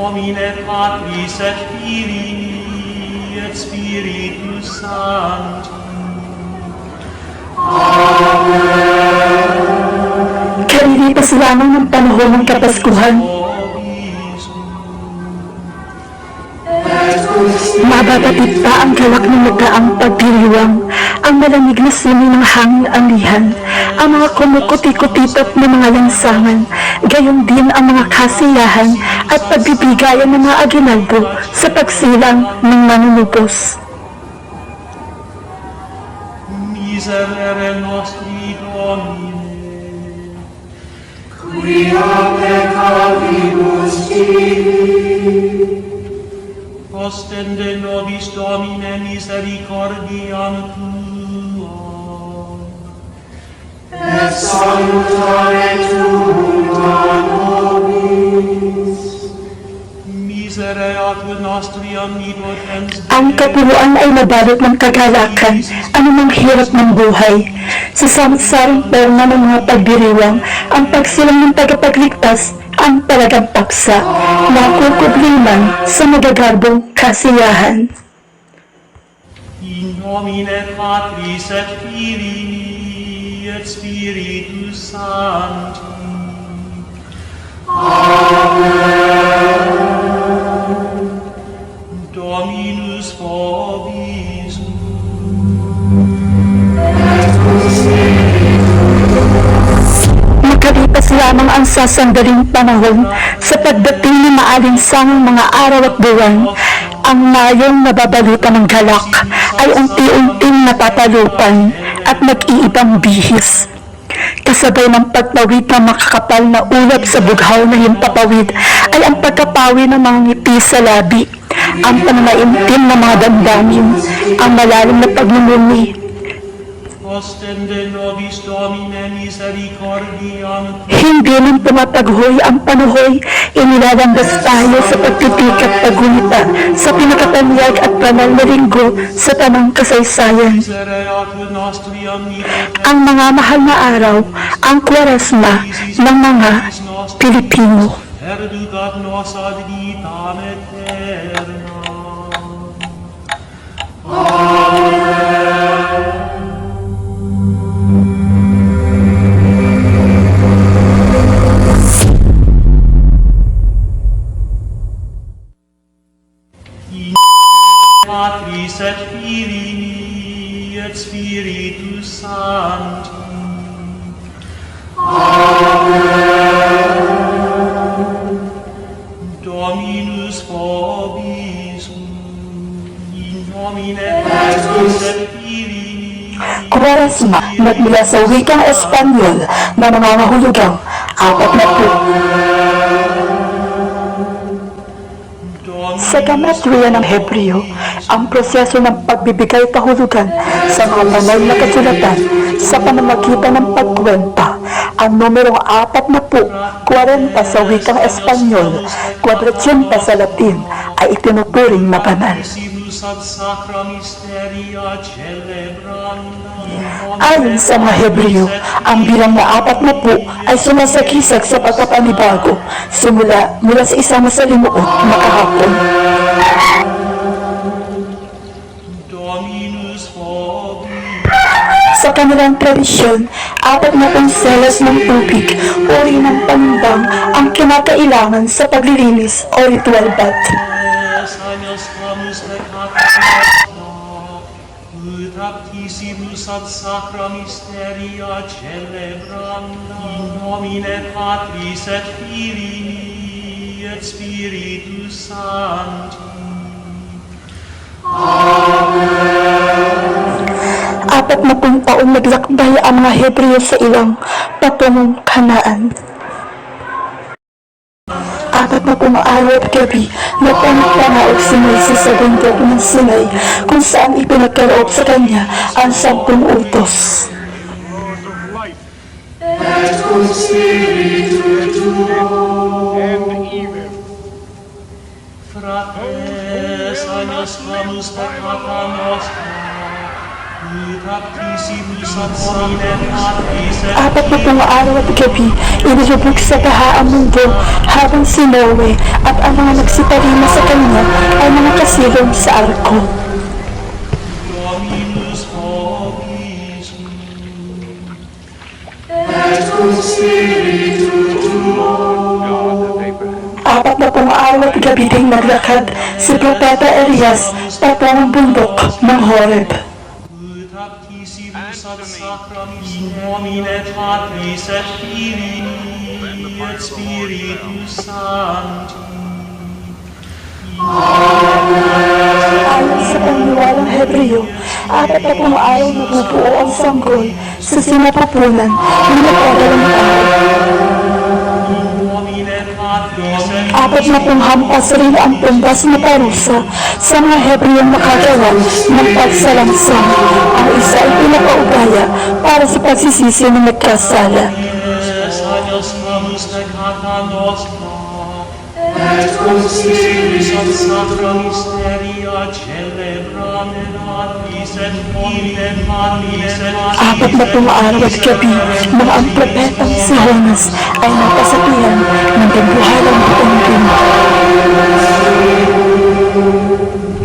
nomine Patris et Filii et Spiritus Sancti. Kalilipas lamang ng panahon ng Kapaskuhan. Mababatid pa ang galak ng nagdaang pagdiriwang, ang malamig na simoy ng hangin anlihan, ang mga kumukuti-kutitot na mga lansangan, gayon din ang mga kasiyahan at pagbibigayan ng mga aginaldo sa pagsilang ng manunubos. Miserere nostri Domine, quia peccavibus tibi, ostende nobis Domine misericordiam Tuam, et salutare Tua nobis. misereatur nostri omnipotens Ang kapuluan ay nabalot ng kagalakan, anumang hirap ng buhay. Sa samot-sarang perna ng mga pagdiriwang, ang pagsilang ng tagapagligtas, ang talagang paksa, nakukubliman sa magagarbong kasiyahan. in nomine Patris et Filii et Spiritus Sancti. Dominus vobisum. Makalipas lamang ang sasandaling panahon sa pagdating ng maalinsangang mga araw at buwan, ang mayong nababalutan ng galak ay unti-unting napapalitan at nag-iibang bihis. Kasabay ng pagpawid ng makakapal na ulap sa bughaw na himpapawid ay ang pagkapawi ng mga ngiti sa labi, ang pananaimtim ng mga damdamin, ang malalim na pagmumuni. Ostende nobis Domine misericordiam Tuam. Hindi nang tumataguhoy ang panuhoy, inilalanggas tayo sa pagtitik at paggunita sa pinakatanyag at banal na linggo sa tamang kasaysayan. Misereatur nostri omnipotens Ang mga mahal na araw, ang Kwaresma ng mga Pilipino. perducat nos ad vitam aeterna. In Patris et Filii et Spiritus Sancti. Dominus vobisum, in nomine Patris et Filii. Kwaresma nagmula sa wikang Espanyol na nangangahulugang 40. Sa geometriya ng Hebreo, ang proseso ng pagbibigay kahulugan sa mga banal na kasulatan sa pamamagitan ng pagkwenta. Ang numerong 40, 40 sa wikang Espanyol, 400 sa Latin, ay itinuturing na banal. Simus ad sacra mysteria celebranda. Ayon sa mga Hebreo, ang bilang na 40 ay sumasakisag sa pagpapanibago mula sa isang masalimuot na kahapon. Dominus vobis. Sa kanilang tradisyon, 40 selos ng tubig, uri ng panimbang ang kinakailangan sa paglilinis o ritual bath. Agnus Domus peccata nostra, ut aptissimus ad sacra mysteria celebranda. In nomine Patris et Filii et Spiritus Sancti. 40 taon naglakbay ang mga Hebreo sa ilang patungong Kanaan. 40 araw at gabi na panagpanaog si Moises sa bundok ng Sinai kung saan ipinagkaloob sa kanya ang 10 utos. Et cum spiritu tuo, and evil. Fratres, agnus Domus peccata nostra, ut aptisimus ad hominem patris et Apat na pong araw at gabi, inilubog sa baha ang mundo habang si Noe at ang mga nagsiparima sa kanya ay mga kasilong sa arko. Dominus vobiscum. et cum spiritu tuo. Apat na pong araw at gabi ding naglakad si Propeta Elias patungong bundok ng Horeb. Ut aptisimus ad sacramis in nomine Patris et Filii et Spiritus Sancti. Ayon sa pangniwalang Hebreo, apat na pong araw nabubuo ang sanggol sa sinapupunan ng nagkagalang tao. In nomine Patris et Apat na pong hampas rin ang tumbas na parusa sa mga Hebreong nakagawa ng pagsalangsang. Ang isa ay pinapaubaya para sa pagsisisi ng nagkasala. Filii agnus Dominus peccata nostra. Et cum spiritu Ad sacra mysteria celebrame Patris et hominem Patris et Apat na pong araw at gabi nang ang propetang si Jonas ay napasapian ng dambuhalang butangin.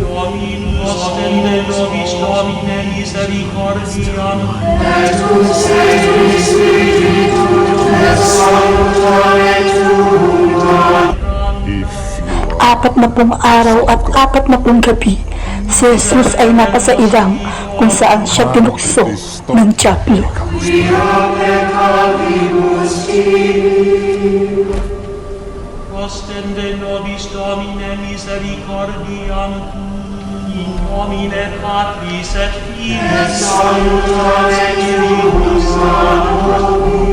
Dominus tende nobis Domine misericordiam. et cum spiritu et salutare tuum. Apat na pong araw at apat na pong gabi, si Jesus ay napasailang kung saan siya tinukso ng dyablo. Quia peccavimus tibi. Ostende nobis Domine misericordiam in nomine Patris et Filii et Salutare Spiritus Sancti.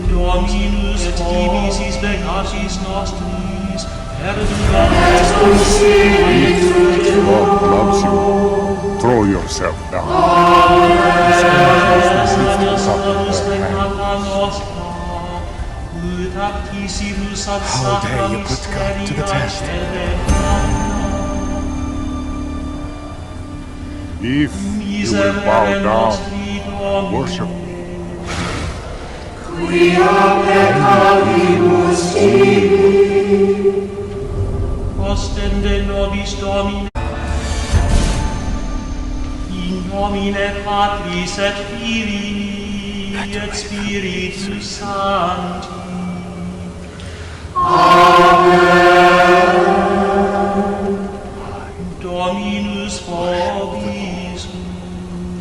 Dominus et divisis peccatis nostris, perdona Et cum spiritu God loves you. Throw yourself down. Sanctus peccata nostra, ut aptisimus ad sacra mysteria celebranda. If you will bow Miserere down, nostri Domine. worship. quia peccavimus tibi. Ostende nobis Domine. In nomine Patris et Filii et Spiritus Sancti. Dominus vobiscum.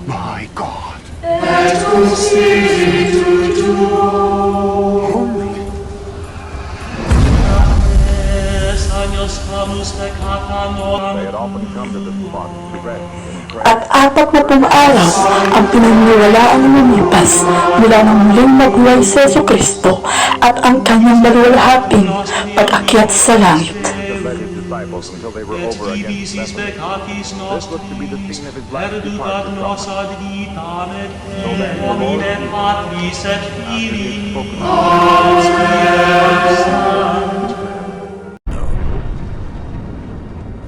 My God. Et cum spiritu tuo. Agnus Dominus peccata They had nostra. often come to this spot to rest and pray. At apat na pong araw ang pinaniniwalaang lumipas mula nang muling mabuhay si Jesucristo at ang kanyang maluwalhating pag-akyat sa langit. He led his disciples until they were Et over against divisis Bethany. peccatis This looked to be the nostris, scene of his last perducat departure nos from ad vitam et then in nomine Patris et Filii spoken et Spiritus Sancti.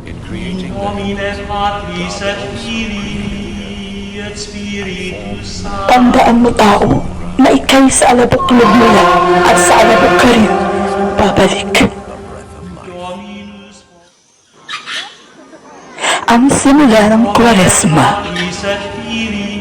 In nomine Patris et Filii et Spiritus Sancti. Tandaan mo tao na ikay sa alabok lumula at sa alabok ka rin babalik. Dominus Ang simula ng Kwaresma. Patris et Filii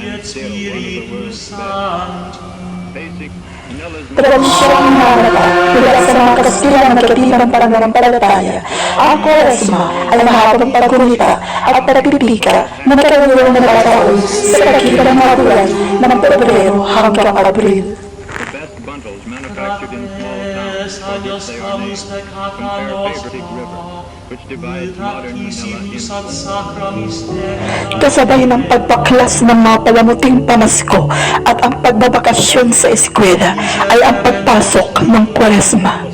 et Spiritus Sancti. basic vanillas Tradisyong narata mula sa mga kasilang nagkatibang pananampalataya. Ang Kwaresma ay mahabang pagkumita at pagpipika na nagkaroon ng mga taon sa pagitan ng mga buwan ng Pebrero hanggang Abril. the best bundles manufactured in small towns for which they are named. Compare Favorite River, which divides modern Manila into Kasabay ng pagpaklas ng mga palamuting pamasko at ang pagbabakasyon sa eskwela ay ang pagpasok ng Kwaresma.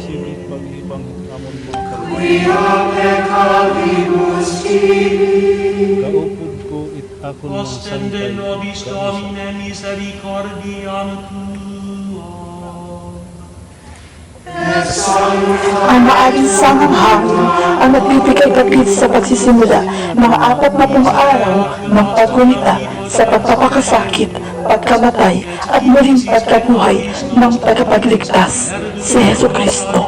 Quia peccavimus tibi. Kaupod ko it ako ng Ostende santay. nobis Domine misericordiam tua. Et Ang maalinsangang hangin ang nagbibigay dapit sa pagsisimula ng 40 araw ng paggunita sa pagpapakasakit, pagkamatay at muling pagkabuhay ng tagapagligtas, si Heso Kristo.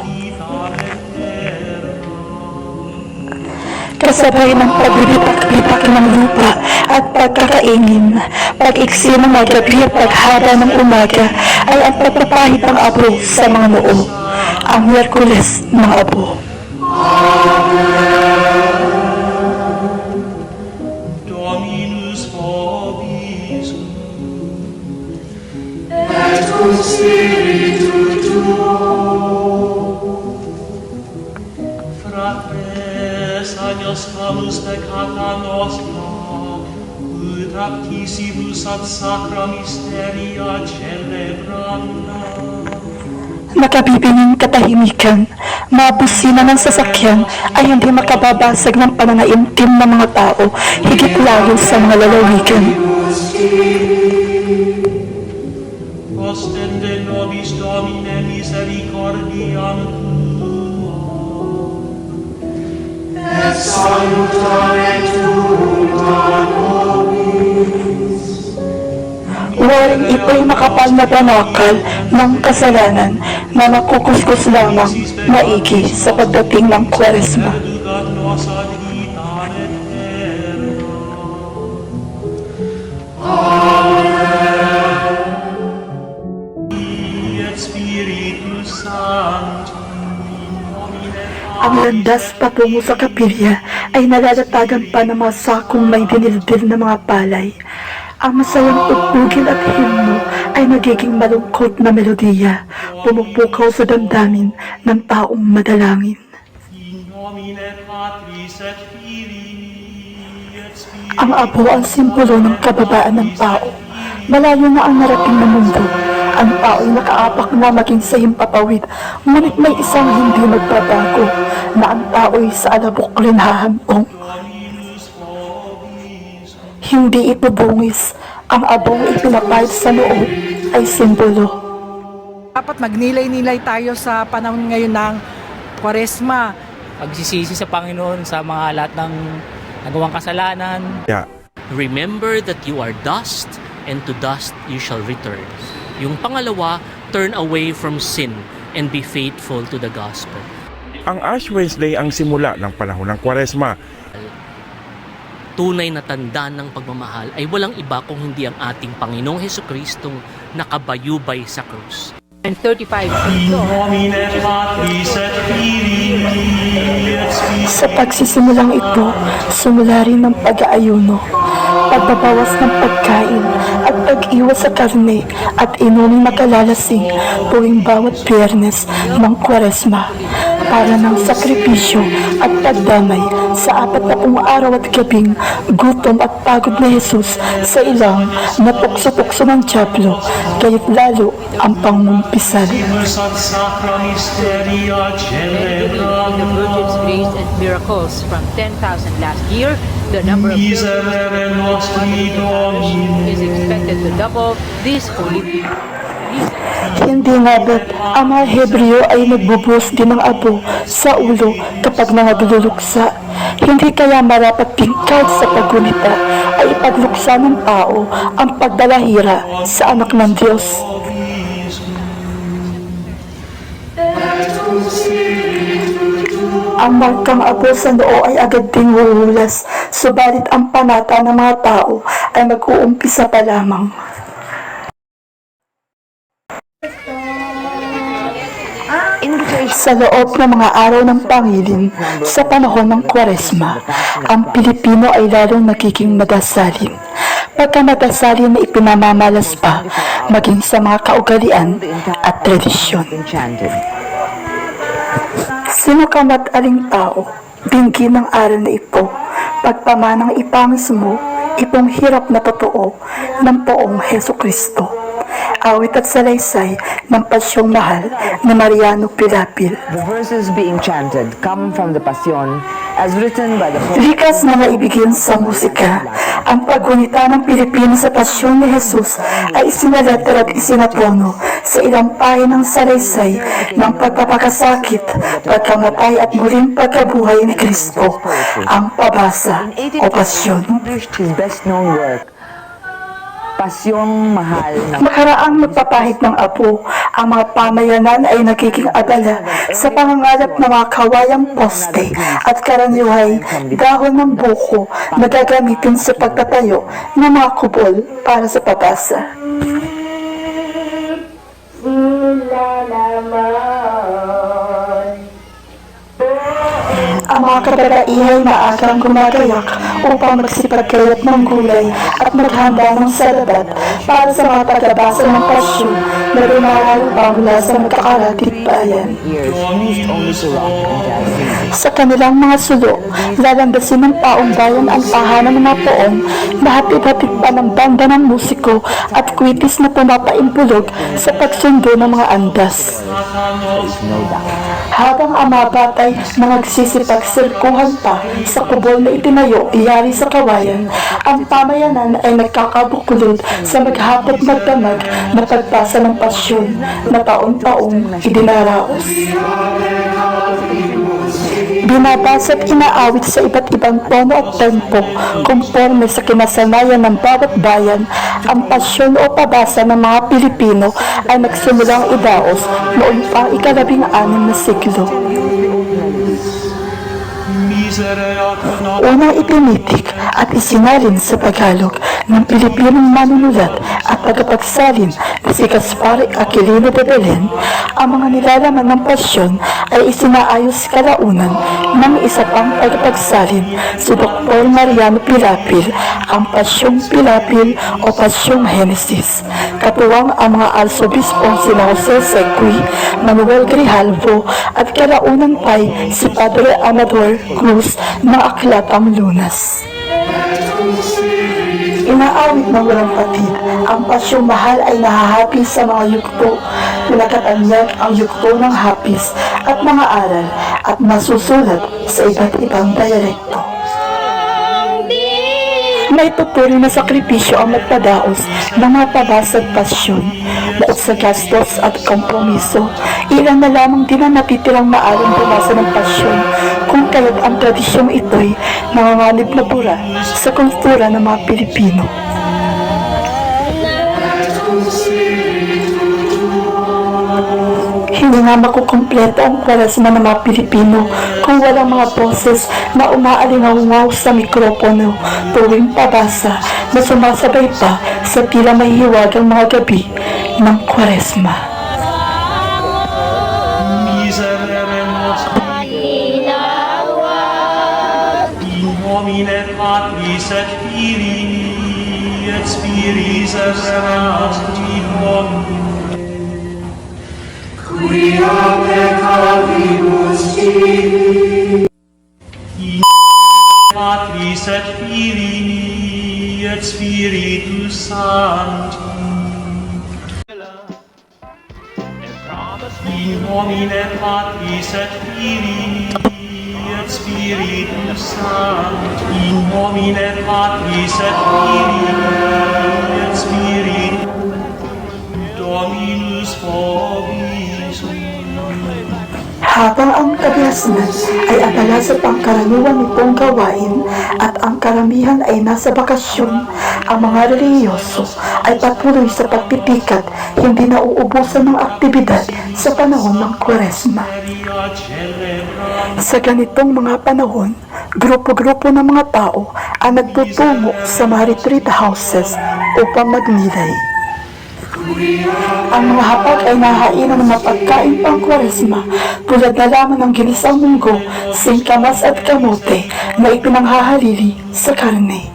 Kasabay ng paglipak-lipak ng lupa at pagkakaingin, pag-iksi ng mga gabi at paghaba ng umaga ay ang pagpapahid ng abo sa mga noo, ang Miyerkules ng abo. Dominus vobiscum. et cum spiritu tuo. Fratres, agnoscamus peccata nostra, ut actissibus ad sacra mysteria celebranda. Nakabibinging katahimikan, mga busina ng sasakyan ay hindi makababasag ng pananaimtim ng mga tao, higit lalo sa mga lalawigan. Ostende nobis Domine misericordiam tuam. Et salutare tuum nobis. Waring ito'y makapal na banakal ng kasalanan na nakukuskus lamang maigi sa pagdating ng Kwaresma. Educat nos ad vitam aeterna. Et Spiritus Sancti, in nomine Ang landas patungo sa kapilya ay nalalatagan pa ng mga sakong may dinildil na mga palay. Ang masayang tugtugin at himno ay nagiging malungkot na melodiya, pumupukaw sa damdamin ng taong madalangin. in nomine Patris et Filii et Spiritus. Ang abo ang simbolo ng kababaan ng tao. Malayo na ang narating na mundo. Ang tao ay nakaapak na maging sa himpapawid, ngunit may isang hindi magbabago, na ang tao ay sa alabok rin hahantong. Hindi ito bungis. Ang abong ipinapahid sa loob ay simbolo. Dapat magnilay-nilay tayo sa panahon ngayon ng Kwaresma. Pagsisisi sa Panginoon sa mga lahat ng nagawang kasalanan. Remember that you are dust, and to dust you shall return. Yung pangalawa, turn away from sin and be faithful to the gospel. Ang Ash Wednesday ang simula ng panahon ng Kwaresma. Tunay na tanda ng pagmamahal ay walang iba kung hindi ang ating Panginoong Hesukristo nakabayubay sa krus. And 35 In nomine Patris et Filii et Spiritus. Sa pagsisimulang ito, sumula rin ng pag-aayuno, pagbabawas ng pagkain at pag-iwas sa karne at inuming makalalasing tuwing bawat Biyernes ng Kwaresma para ng sakripisyo at pagdamay sa 40 araw at gabing gutom at pagod na Jesus sa ilang na tukso-tukso ng Diablo, kaya't lalo ang pangmumpisal. Ad sacra mysteria in the Virgin's celebranda. grace and miracles from 10,000 last year. The number of Miserere nostri Domine. is expected to double this holy week. Hindi nga ba't ang mga Hebreo ay nagbubuhos din ng abo sa ulo kapag nangagluluksa? Hindi kaya marapat din kahit sa paggunita ay ipagluksa ng tao ang pagdalahira sa anak ng Diyos? Ang markang abo sa noo ay agad ding huhulas, subalit ang panata ng mga tao ay mag-uumpisa pa lamang. Sa loob ng mga araw ng pangilin sa panahon ng Kwaresma, ang Pilipino ay lalong nagiging madasalin. Pagka madasalin na ipinamamalas pa, maging sa mga kaugalian at tradisyon. Sino ka mat aling tao, bingi ng aral na ito, pagpamanang ipangis mo, itong hirap na totoo ng poong Heso Kristo. Awit at salaysay ng pasyong mahal na Mariano Pilapil. The verses being chanted come from the Passion as written by the poet. Likas na naibigin sa musika Ang paggunita ng Pilipino sa pasyon ni Jesus ay isinalater at isinapuno sa ilang pahinang salaysay ng pagpapakasakit, pagkamatay at muling pagkabuhay ni Kristo, ang pabasa o pasyon. Published his best-known work, Pasyong Mahal ng Makaraang magpapahid ng apo, ang mga pamayanan ay nagiging abala sa pangangalap ng mga kawayang poste at karaniway dahon ng buko na gagamitin sa pagtatayo ng mga kubol para sa pabasa. Ang mga kababaihay maagang gumagayak upang magsipagkayat ng gulay at maghanda ng salabat para sa mga tagabasa ng pasyon na dumaral pa mula sa magkakalatid bayan. years used only to rock and jazz music. Sa kanilang mga sulo, lalambasin ng paong bayan ang tahanan ng mga poong na hatid-hatid pa ng banda ng musiko at kwitis na pumapaimpulog sa pagsundo ng mga andas. Habang ang mga batay na nagsisipagsilkuhan pa sa kubol na itinayo iyari sa kawayan, ang pamayanan ay nagkakabukulod sa maghapot magdamag na pagbasa ng pasyon na taon-taong idinaraos. Binabasa at inaawit sa iba't ibang tono at tempo konforme sa kinasanayan ng bawat bayan. Ang pasyon o pabasa ng mga Pilipino ay nagsimulang idaos noong pang ika-16 na siglo. Unang ipinitik at isinalin sa Tagalog ng Pilipinong manunulat at tagapagsalin na si Gaspar Aquilino de Belen, ang mga nilalaman ng pasyon ay isinaayos kalaunan ng isa pang tagapagsalin, si Dr. Mariano Pilapil, ang Pasyong Pilapil o Pasyong Genesis. Katuwang ang mga alsobispong sina Jose Sequi, Manuel Grijalvo at kalaunan pa'y si Padre Amador Cruz ng Aklatang Lunas. Inaawit ng walang patid, ang pasyong mahal ay nahahapi sa mga yugto, pinakatanyag ang yugto ng hapis at mga aral at nasusulat sa iba't ibang dialekto. May tuturi na sakripisyo ang magpadaos ng mga pabasa at pasyon. Bukod sa gastos at kompromiso, ilan na lamang din ang natitirang maaring bumasa ng pasyon, kung kaya't ang tradisyong ito'y nanganganib na bura sa kultura ng mga Pilipino. Hindi nga makukumpleto ang kwaresma ng mga Pilipino kung walang mga boses na umaalingaw sa mikropono tuwing pabasa na sumasabay pa sa tila mahihiwagang mga gabi ng kwaresma. Miserere nostri, in nomine Patris et Filii et Spiritus Sancti Domine. Quia peccavimus tibi, In Patris et Filii et Spiritus Sancti. In nomine Patris et Filii et Spiritus Sancti. In nomine Patris et Filii et Spiritus Dominus vobis. Habang ang kabiasnan ay abala sa pangkaraniwan nitong gawain at ang karamihan ay nasa bakasyon, ang mga relihiyoso ay patuloy sa pagpipikat, hindi nauubusan ng aktibidad sa panahon ng Kwaresma. Sa ganitong mga panahon, grupo-grupo ng mga tao ang nagtutungo sa mga retreat houses upang magnilay. Ang mga hapag ay nahainan ng mga pagkain pang Kwaresma tulad na lamang ng ginisang munggo, singkamas at kamote na ipinanghahalili sa karne.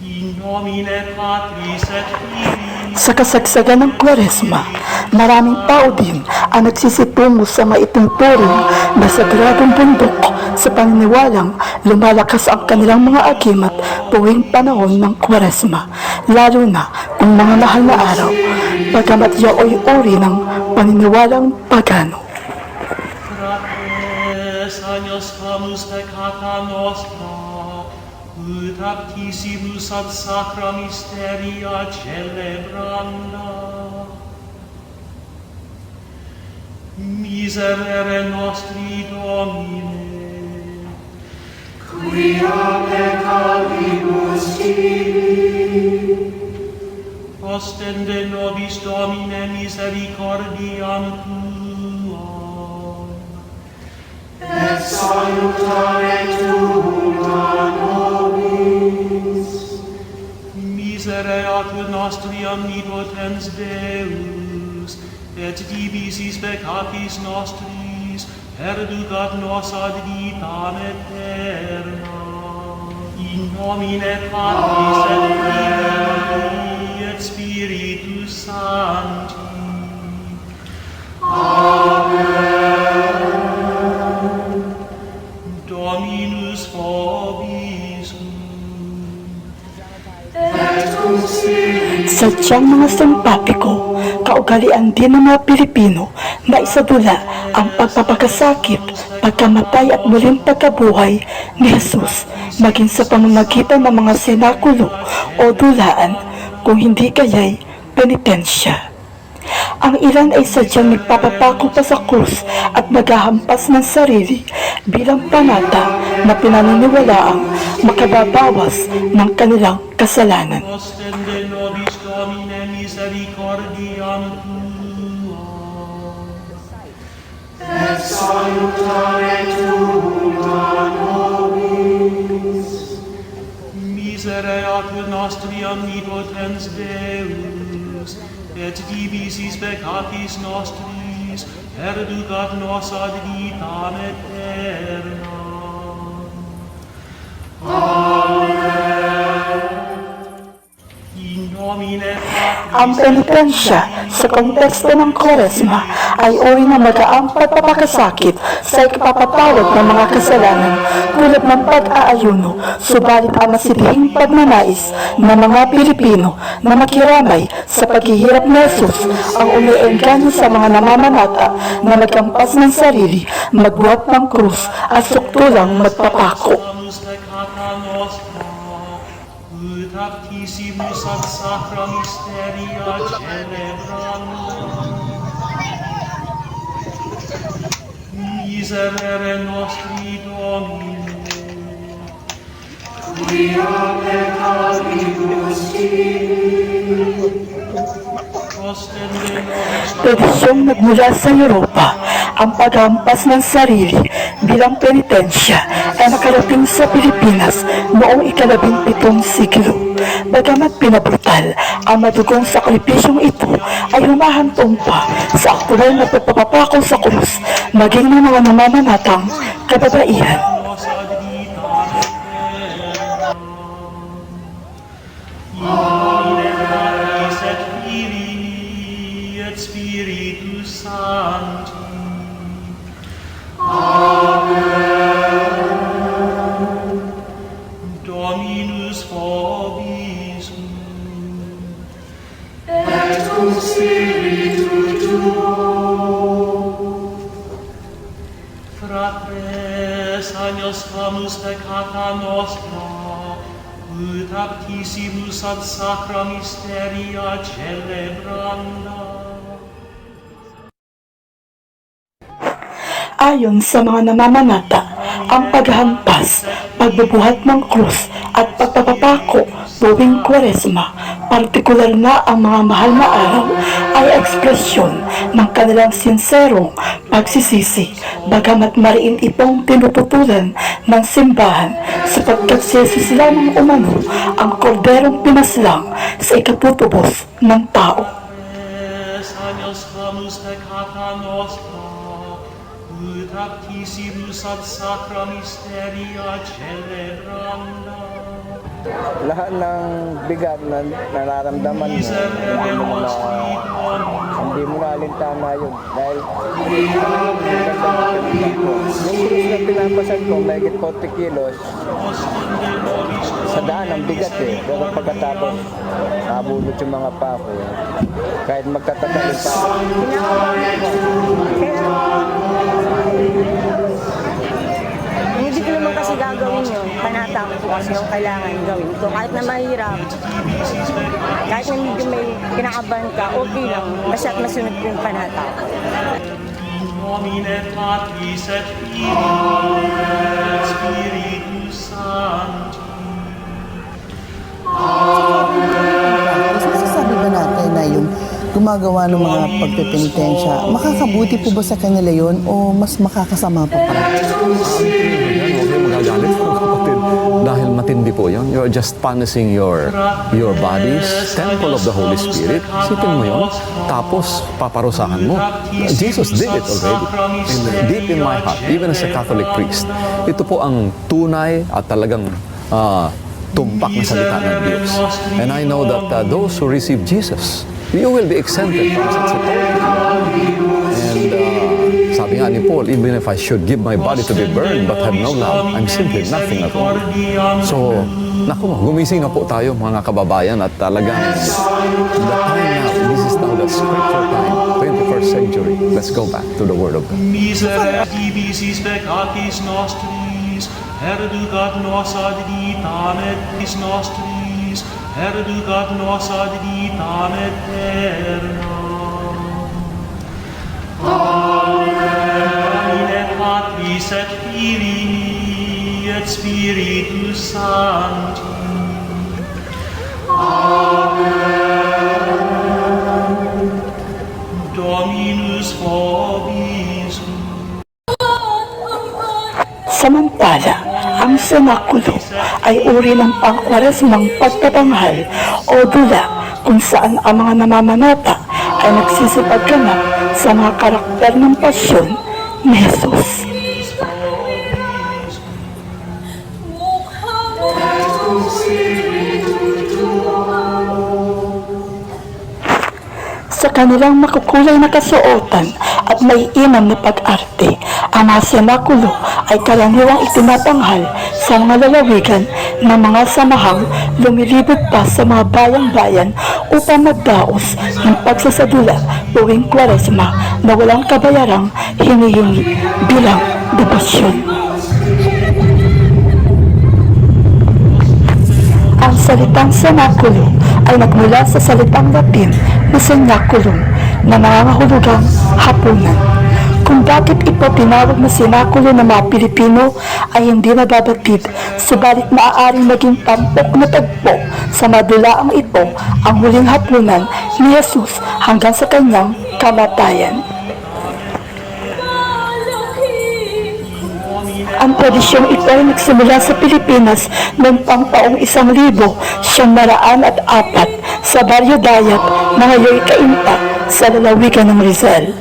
In nomine Patris et Filii. Sa kasagsagan ng Kwaresma, maraming tao din ang nagsisitungo sa maituturing na sagradong bundok sa paniniwalang lumalakas ang kanilang mga agimat tuwing panahon ng Kwaresma, lalo na kung mga mahal na araw, bagamat yaoy uri ng paniniwalang pagano. Fratres, agnus camus peccata nostra, ut aptissimus ad sacra mysteria celebranda. Miserere nostri Domine, Quia peccavibus tibi, ostende nobis Domine misericordiam Tuam, et salutare Tua nobis. misereatur nostri omnipotens Deus, et divisis peccatis nostris, perducat nos ad vitam aeterna. In nomine Patris et Filii et Spiritus Sancti. Amen. Dominus vobiscum. Et cum spiritu Sadyang mga simpatiko, kaugalian din ng mga Pilipino na isadula ang pagpapakasakit, pagkamatay at muling pagkabuhay ni Jesus, maging sa pamamagitan ng mga sinakulo o dulaan, kung hindi kaya'y penitensya. Ang ilan ay sadyang nagpapapako pa sa krus at naghahampas ng sarili bilang panata na pinaniniwalaang makababawas ng kanilang kasalanan. Ostende nobis Domine misericordiam Tuam. et salutare Tua nobis. Misereatur nostri omnipotens Deus, et divisis peccatis nostris, perducat nos ad vitam aeterna. In nomine Ang Patris penitensya sa konteksto ng Kwaresma ay uri ng magaang pagpapakasakit sa ikapapatawad ng mga kasalanan tulad ng pag-aayuno, subalit ang masilihing pagnanais ng mga Pilipino na makiramay sa paghihirap ni Jesus ang umiengganyo sa mga namamanata na nagkampas ng sarili, magbuhat ng krus at suktulang magpapako. Samus peccata nostra, ut aptissimus ad sacra mysteria celebranda. Miserere nostri Domine, Quia peccavibus tibi, ostende nobis Tradisyong nagmula sa Europa, ang paghampas ng sarili bilang penitensya ay nakarating sa Pilipinas noong ika-17 siglo. Bagamat pinabrutal, ang madugong sakripisyong ito ay humahantong pa sa aktual na pagpapapako sa krus, maging ng mga namamanatang kababaihan. nos ad vitam aeterna. In nomine Patris et Filii et Spiritus Sancti. Amen. Dominus vobiscum. et cum spiritu Tuo. Fratres, agnoscamus peccata nostra, ut aptissimus ad sacra mysteria celebranda. Ayon sa mga namamanata, ang paghampas, pagbubuhat ng krus at pagpapapako tuwing Kwaresma, partikular na ang mga mahal na araw, ay ekspresyon ng kanilang sinserong pagsisisi, bagamat mariin itong tinututulan ng simbahan sapagkat si Jesus lamang umano ang korderong pinaslang sa ikatutubos ng tao. Es agnoscamus peccata nostra, ut aptissimus ad sacra mysteria celebranda. Lahat ng bigat na nararamdaman mo, Miserere nostri Domine, hindi mo naalintana yun. Dahil yung krus na pinapasan ko, mahigit 40 kilos, ostende nobis sa daan ang bigat eh. Pero pagkatapos, nabulot yung mga pako. Kahit magkatatalin pa. Hindi ko naman kasi gagawin yun, panata ko kasi yung kailangan gawin ko. Kahit na mahirap, kahit na medyo may kinakabahan ka, okay lang. Basta't masunod ko yung panata ko. Nomine Patris et Filii et Spiritus Sancti. Masasabi ba natin na yung gumagawa ng mga pagpipenitensya, makakabuti po ba sa kanila yon o mas makakasama pa pa? Huwag kayong magagalit po kapatid. Dahil matindi po yun. You're just punishing your bodies, temple of the Holy Spirit. Isipin mo yun. Tapos paparusahan mo. Jesus did it already. And deep in my heart, even as a Catholic priest, ito po ang tunay at talagang tumpak na salita ng Diyos. And I know that those who receive Jesus, you will be exempted from such a thing. And sabi nga ni Paul, even if I should give my body to be burned but have no love, I'm simply nothing at all. So, naku, gumising na po tayo mga kababayan at talagang the time now, this is now the scripture time, 21st century. Let's go back to the Word of God. Miserere divisis peccatis nostris, erducat nos ad vitam et nostris, erducat nos ad vitam aeterna. Amen. Patris et Filii et Spiritus Sancti. Amen. Dominus vobiscum. Samantala, ang senakulo ay uri ng pangkwaresmang pagtatanghal o dula kung saan ang mga namamanata ay nagsisipagganap sa mga karakter ng pasyon ni Jesus. Sa kanilang makukulay na kasuotan at may inam na pag-arte, ang mga senakulo ay karaniwang itinatanghal sa mga lalawigan ng mga samahang lumilibot pa sa mga bayang-bayan upang magdaos ng pagsasadula tuwing Kwaresma na walang kabayarang hinihingi bilang debosyon. Ang salitang senakulo ay nagmula sa salitang Latin na senaculum na nangangahulugang hapunan. Kung bakit ito tinawag na senakulo ng mga Pilipino ay hindi nababatid, subalit maaaring maging tampok na tagpo sa madulaang ito ang huling hapunan ni Jesus hanggang sa kanyang kamatayan. Ang tradisyong ito ay nagsimula sa Pilipinas noong taong 1904 sa Baryo Dayat na ngayon Cainta sa lalawigan ng Rizal.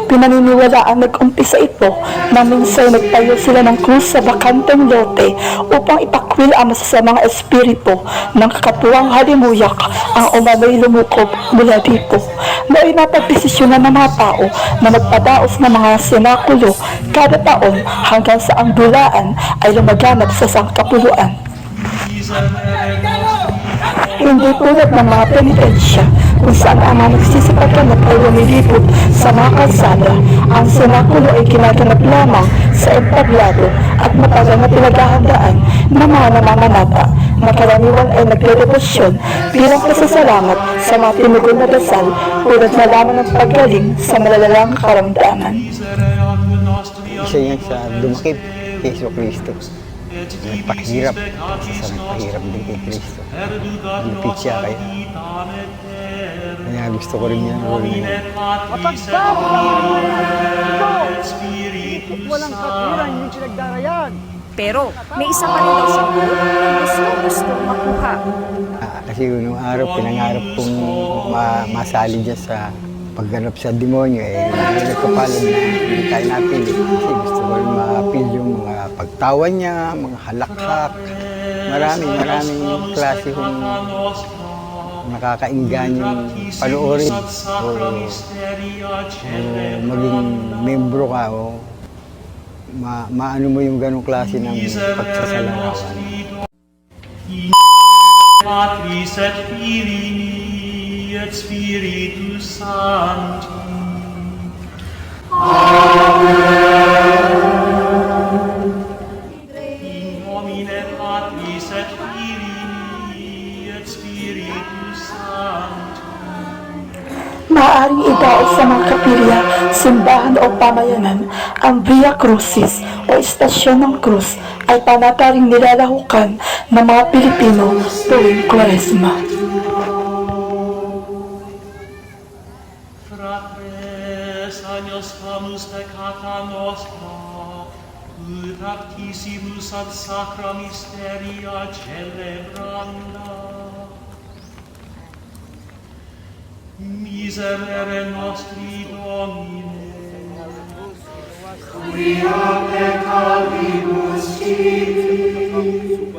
Pinaniniwalaang nag-umpisa ito na minsan nagtayo sila ng krus sa bakanteng lote upang ipakwil ang masasamang espiritu ng kakatuwang halimuyak ang umano'y lumukob mula dito. Nooy napagdesisyonan ng mga tao na magpadaos ng mga senakulo kada taon hanggang sa ang dulaan ay lumaganap sa sangkapuluan. Hindi tulad ng mga penitensya kung saan ang mga nagsisipagganap ay lumilipot sa mga kalsada, ang senakulo ay ginaganap lamang sa entablado at matagal na pinaghahandaan ng mga namamanata na karaniwan ay nagdedebosyon bilang pasasalamat sa mga tinugon na dasal tulad na lamang ng paggaling sa malalalang karamdaman. Isa yan sa dumakip kay Jesu Cristo. Nagpahirap, isa sa nagpahirap din kay Cristo. Lupit siya kaya. Kaya gusto ko rin yan role na yun. Walang katwiran yung pinagdarayan. Pero may isa pa rin daw sa gusto makuha. Kasi nung araw, pinangarap kong masali dyan sa pagganap sa demonyo. Hindi nagkapalad na hindi tayo napili. Kasi gusto ko rin ma-appeal yung mga pagtawa niya, mga halakhak. Maraming klase kong nakakainggan yung panoorin o maging membro ka o maano mo yung ganong klase ng pagsasalarawan. Patris et Filii et Spiritus Sancti. Amen. maaaring idaos sa mga kapilya, simbahan o pamayanan. Ang Via Crucis o Istasyon ng Cruz ay panataring nilalahukan ng mga Pilipino tuwing Kwaresma. Fratres agnus hamus peccata nostra, ut actissimus ad sacra mysteria celebranda. Miserere nostri Domine, quia peccavibus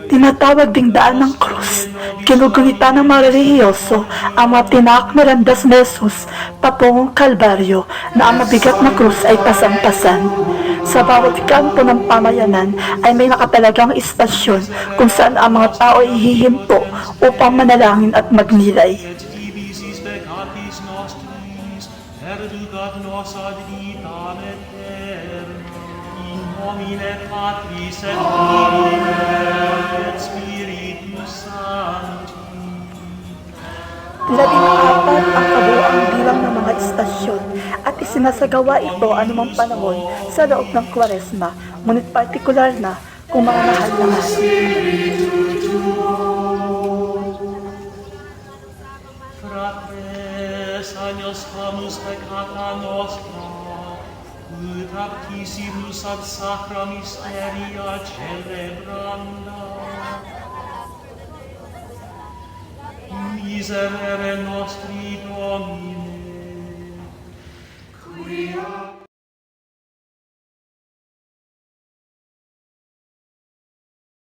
Tinatawag ding daan ng krus. Ginugunita ng mga relihiyoso ang mga tinaak na landas ni Jesus patungong Kalbaryo na ang mabigat na krus ay pasan-pasan. Sa bawat kanto ng pamayanan ay may nakatalagang istasyon kung saan ang mga tao ay hihinto upang manalangin at magnilay. divisis peccatis nostris, perducat nos ad vitam aeterna, in nomine Patris et Filii et Spiritus Sancti. 14 ang kabuuang bilang ng mga istasyon at isinasagawa ito anumang panahon sa loob ng Kwaresma, ngunit partikular na kung mga mahal na mahal. Fratres agnus hamus peccata nostra, ut actissimus ad sacra mysteria celebranda. Miserere nostri Domine,